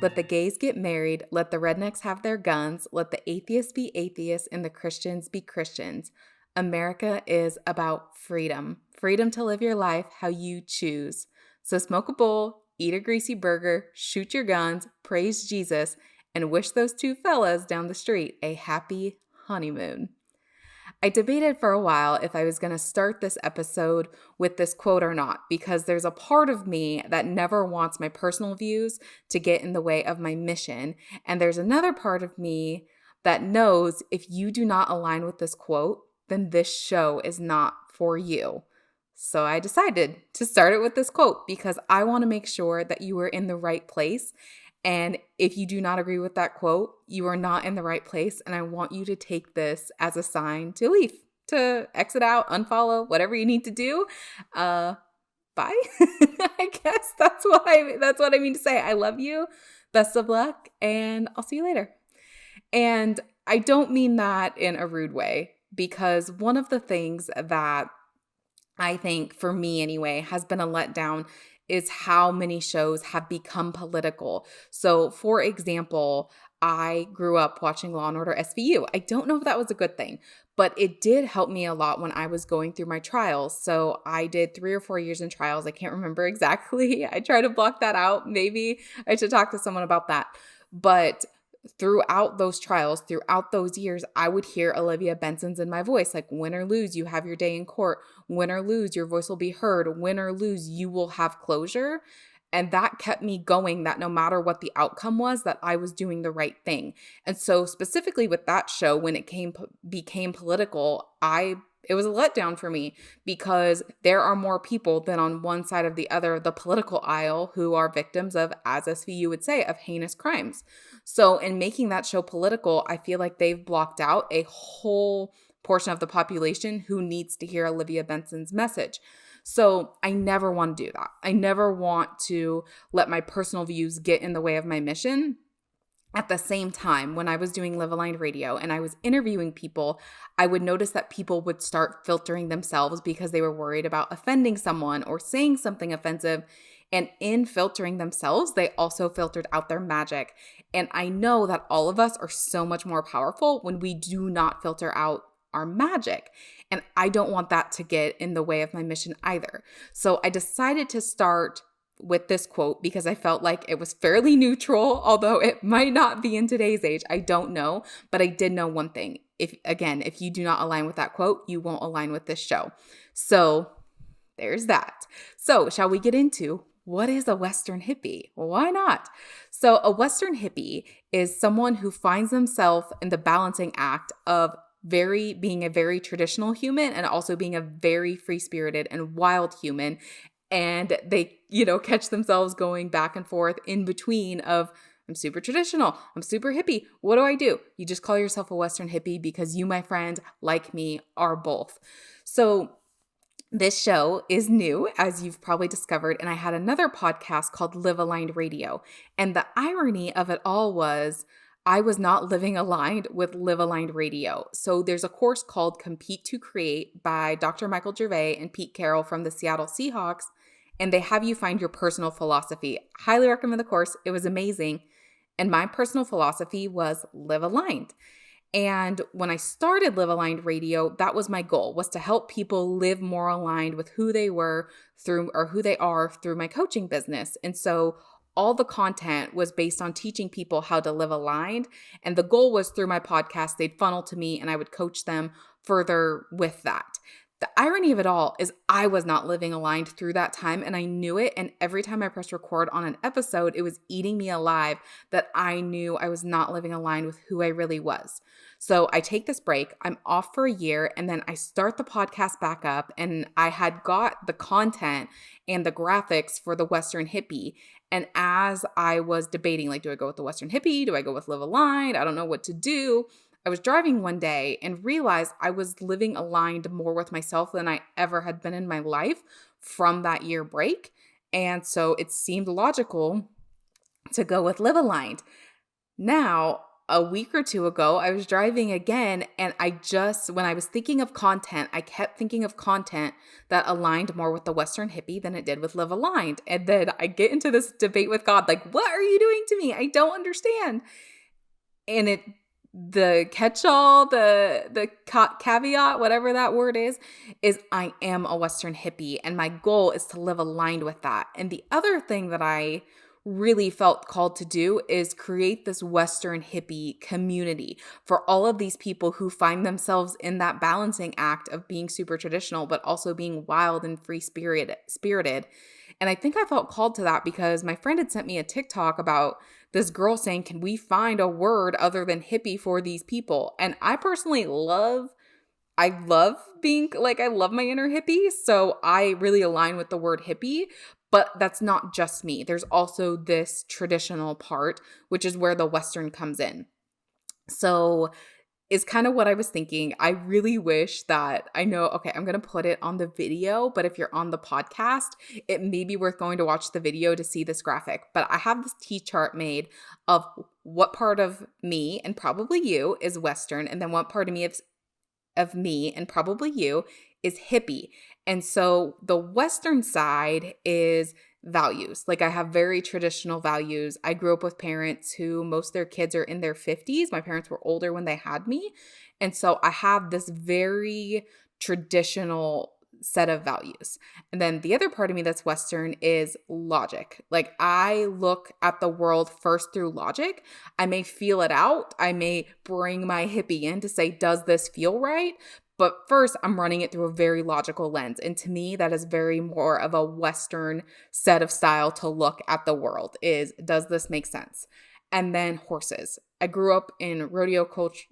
Let the gays get married. Let the rednecks have their guns. Let the atheists be atheists and the Christians be Christians. America is about freedom. Freedom to live your life how you choose. So smoke a bowl, eat a greasy burger, shoot your guns, praise Jesus, and wish those two fellas down the street a happy honeymoon. I debated for a while if I was going to start this episode with this quote or not, because there's a part of me that never wants my personal views to get in the way of my mission. And there's another part of me that knows if you do not align with this quote, then this show is not for you. So I decided to start it with this quote because I want to make sure that you are in the right place. And if you do not agree with that quote, you are not in the right place. And I want you to take this as a sign to leave, to exit out, unfollow, whatever you need to do. Bye. I guess that's what I mean to say. I love you. Best of luck. And I'll see you later. And I don't mean that in a rude way, because one of the things that I think, for me anyway, has been a letdown is how many shows have become political. So, for example, I grew up watching Law and Order SVU. I don't know if that was a good thing, but it did help me a lot when I was going through my trials. So I did 3 or 4 years in trials. I can't remember exactly. I try to block that out. Maybe I should talk to someone about that. But throughout those trials, throughout those years, I would hear Olivia Benson's in my voice, like, win or lose, you have your day in court. Win or lose, your voice will be heard. Win or lose, you will have closure. And that kept me going, that no matter what the outcome was, that I was doing the right thing. And so specifically with that show, when it became political, it was a letdown for me, because there are more people than on one side of the other, the political aisle, who are victims of, as SVU would say, of heinous crimes. So in making that show political, I feel like they've blocked out a whole portion of the population who needs to hear Olivia Benson's message. So I never want to do that. I never want to let my personal views get in the way of my mission. At the same time, when I was doing Live Aligned Radio and I was interviewing people, I would notice that people would start filtering themselves because they were worried about offending someone or saying something offensive. And in filtering themselves, they also filtered out their magic. And I know that all of us are so much more powerful when we do not filter out our magic. And I don't want that to get in the way of my mission either. So I decided to start with this quote because I felt like it was fairly neutral, although it might not be in today's age. I don't know, but I did know one thing. If you do not align with that quote, you won't align with this show. So there's that. So shall we get into what is a Western hippie? Why not? So a Western hippie is someone who finds themselves in the balancing act of being a very traditional human and also being a very free-spirited and wild human. And they, catch themselves going back and forth in between of, I'm super traditional, I'm super hippie. What do? You just call yourself a Western hippie because you, my friend, like me, are both. So this show is new, as you've probably discovered, and I had another podcast called Live Aligned Radio. And the irony of it all was I was not living aligned with Live Aligned Radio. So there's a course called Compete to Create by Dr. Michael Gervais and Pete Carroll from the Seattle Seahawks, and they have you find your personal philosophy. Highly recommend the course. It was amazing. And my personal philosophy was live aligned. And when I started Live Aligned Radio, that was my goal, was to help people live more aligned with who they were who they are through my coaching business. And so all the content was based on teaching people how to live aligned. And the goal was through my podcast, they'd funnel to me and I would coach them further with that. The irony of it all is I was not living aligned through that time, and I knew it. And every time I pressed record on an episode, it was eating me alive that I knew I was not living aligned with who I really was. So I take this break, I'm off for a year, and then I start the podcast back up, and I had got the content and the graphics for the Western Hippie. And as I was debating, do I go with the Western Hippie? Do I go with Live Aligned? I don't know what to do. I was driving one day and realized I was living aligned more with myself than I ever had been in my life from that year break. And so it seemed logical to go with Live Aligned. Now, a week or two ago, I was driving again, and when I was thinking of content, I kept thinking of content that aligned more with the Western hippie than it did with Live Aligned. And then I get into this debate with God, like, what are you doing to me? I don't understand. And the catch-all, the caveat, whatever that word is I am a Western hippie, and my goal is to live aligned with that. And the other thing that I really felt called to do is create this Western hippie community for all of these people who find themselves in that balancing act of being super traditional, but also being wild and free spirited. And I think I felt called to that because my friend had sent me a TikTok about this girl saying, can we find a word other than hippie for these people? And I personally I love being like, I love my inner hippie. So I really align with the word hippie, but that's not just me. There's also this traditional part, which is where the Western comes in. So is kind of what I was thinking. I really wish that I know, okay, I'm going to put it on the video, but if you're on the podcast, it may be worth going to watch the video to see this graphic. But I have this T chart made of what part of me and probably you is Western, and then what part of me and probably you is hippie. And so the Western side is values. Like I have very traditional values. I grew up with parents who most of their kids are in their 50s. My parents were older when they had me. And so I have this very traditional set of values. And then the other part of me that's Western is logic. Like I look at the world first through logic. I may feel it out. I may bring my hippie in to say, does this feel right? But first, I'm running it through a very logical lens. And to me, that is very more of a Western set of style to look at the world is, does this make sense? And then horses. I grew up in rodeo culture,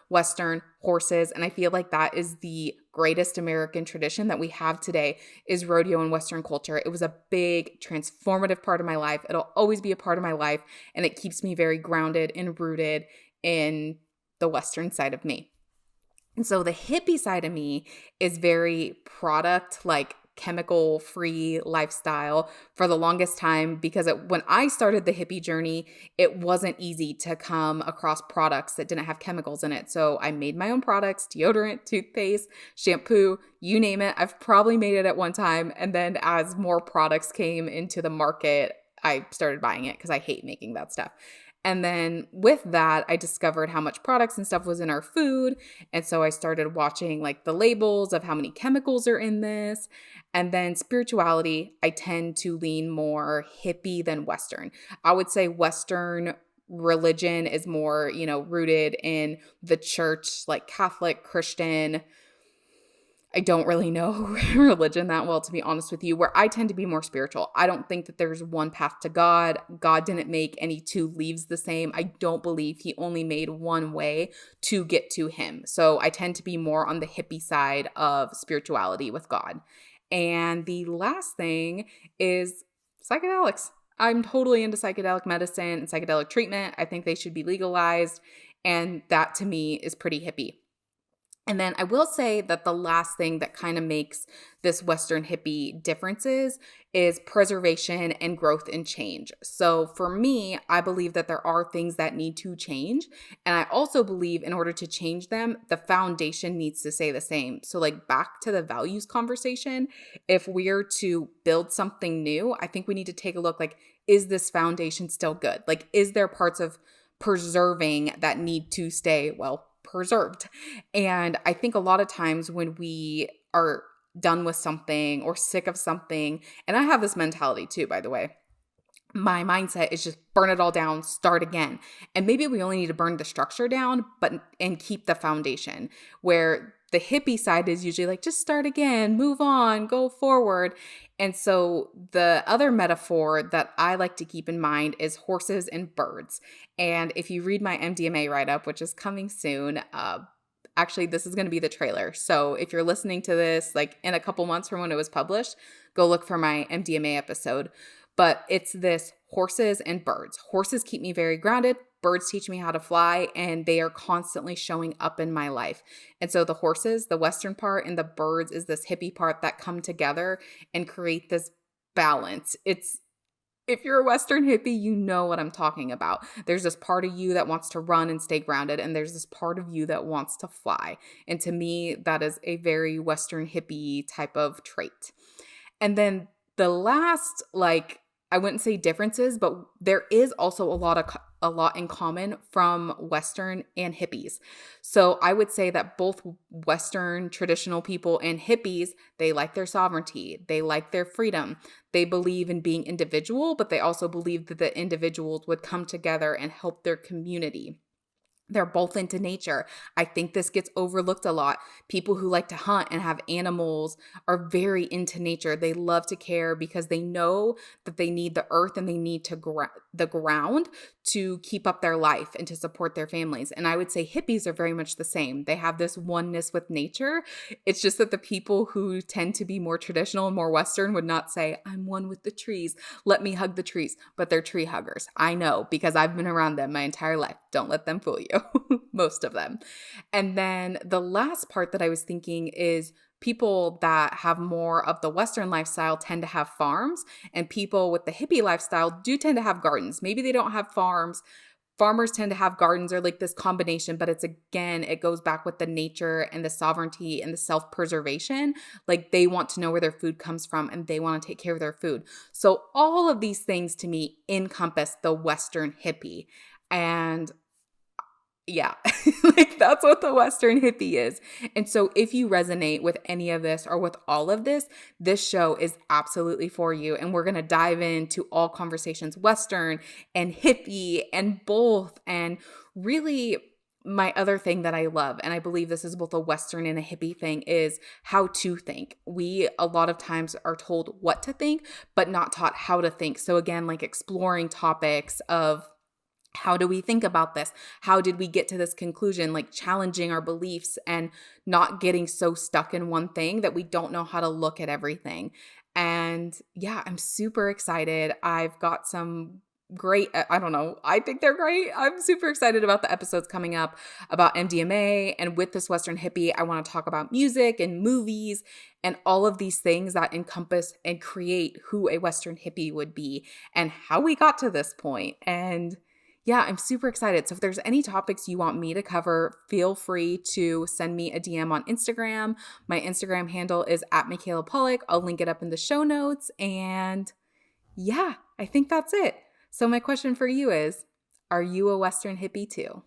Western horses. And I feel like that is the greatest American tradition that we have today is rodeo and Western culture. It was a big transformative part of my life. It'll always be a part of my life. And it keeps me very grounded and rooted in the Western side of me. And so the hippie side of me is very product, like chemical free lifestyle for the longest time because when I started the hippie journey, it wasn't easy to come across products that didn't have chemicals in it. So I made my own products, deodorant, toothpaste, shampoo, you name it. I've probably made it at one time. And then as more products came into the market, I started buying it because I hate making that stuff. And then with that, I discovered how much products and stuff was in our food. And so I started watching like the labels of how many chemicals are in this. And then spirituality, I tend to lean more hippie than Western. I would say Western religion is more, rooted in the church, like Catholic, Christian. I don't really know religion that well, to be honest with you, where I tend to be more spiritual. I don't think that there's one path to God. God didn't make any two leaves the same. I don't believe he only made one way to get to him. So I tend to be more on the hippie side of spirituality with God. And the last thing is psychedelics. I'm totally into psychedelic medicine and psychedelic treatment. I think they should be legalized. And that to me is pretty hippie. And then I will say that the last thing that kind of makes this Western hippie differences is preservation and growth and change. So for me, I believe that there are things that need to change. And I also believe in order to change them, the foundation needs to stay the same. So like back to the values conversation, if we're to build something new, I think we need to take a look like, is this foundation still good? Like, is there parts of preserving that need to stay, preserved? And I think a lot of times when we are done with something or sick of something, and I have this mentality too, by the way, my mindset is just burn it all down, start again. And maybe we only need to burn the structure down, and keep the foundation, where the hippie side is usually like, just start again, move on, go forward. And so the other metaphor that I like to keep in mind is horses and birds. And if you read my MDMA write-up, which is coming soon, actually, this is going to be the trailer. So if you're listening to this like in a couple months from when it was published, go look for my MDMA episode. But it's this horses and birds. Horses keep me very grounded. Birds teach me how to fly, and they are constantly showing up in my life. And so the horses, the Western part, and the birds is this hippie part that come together and create this balance. If you're a Western hippie, you know what I'm talking about. There's this part of you that wants to run and stay grounded, and there's this part of you that wants to fly. And to me, that is a very Western hippie type of trait. And then the last, like, I wouldn't say differences, but there is also a lot in common from Western and hippies. So I would say that both Western traditional people and hippies, they like their sovereignty, they like their freedom. They believe in being individual, but they also believe that the individuals would come together and help their community. They're both into nature. I think this gets overlooked a lot. People who like to hunt and have animals are very into nature. They love to care because they know that they need the earth and they need the ground to keep up their life and to support their families. And I would say hippies are very much the same. They have this oneness with nature. It's just that the people who tend to be more traditional and more Western would not say, I'm one with the trees. Let me hug the trees. But they're tree huggers. I know because I've been around them my entire life. Don't let them fool you. Most of them. And then the last part that I was thinking is people that have more of the Western lifestyle tend to have farms, and people with the hippie lifestyle do tend to have gardens. Maybe they don't have farms. Farmers tend to have gardens or like this combination, but it's again, it goes back with the nature and the sovereignty and the self-preservation. Like they want to know where their food comes from and they want to take care of their food. So all of these things to me encompass the Western hippie. And yeah, like that's what the Western hippie is. And so if you resonate with any of this or with all of this, this show is absolutely for you. And we're going to dive into all conversations, Western and hippie and both. And really, my other thing that I love, and I believe this is both a Western and a hippie thing, is how to think. We a lot of times are told what to think, but not taught how to think. So again, like exploring topics of how do we think about this? How did we get to this conclusion? Like challenging our beliefs and not getting so stuck in one thing that we don't know how to look at everything. And yeah, I'm super excited. I've got some great, I don't know, I think they're great. I'm super excited about the episodes coming up about MDMA. And with this Western hippie, I want to talk about music and movies and all of these things that encompass and create who a Western hippie would be and how we got to this point. And yeah, I'm super excited. So if there's any topics you want me to cover, feel free to send me a DM on Instagram. My Instagram handle is @MichaelaPollock. I'll link it up in the show notes. And yeah, I think that's it. So my question for you is, are you a Western hippie too?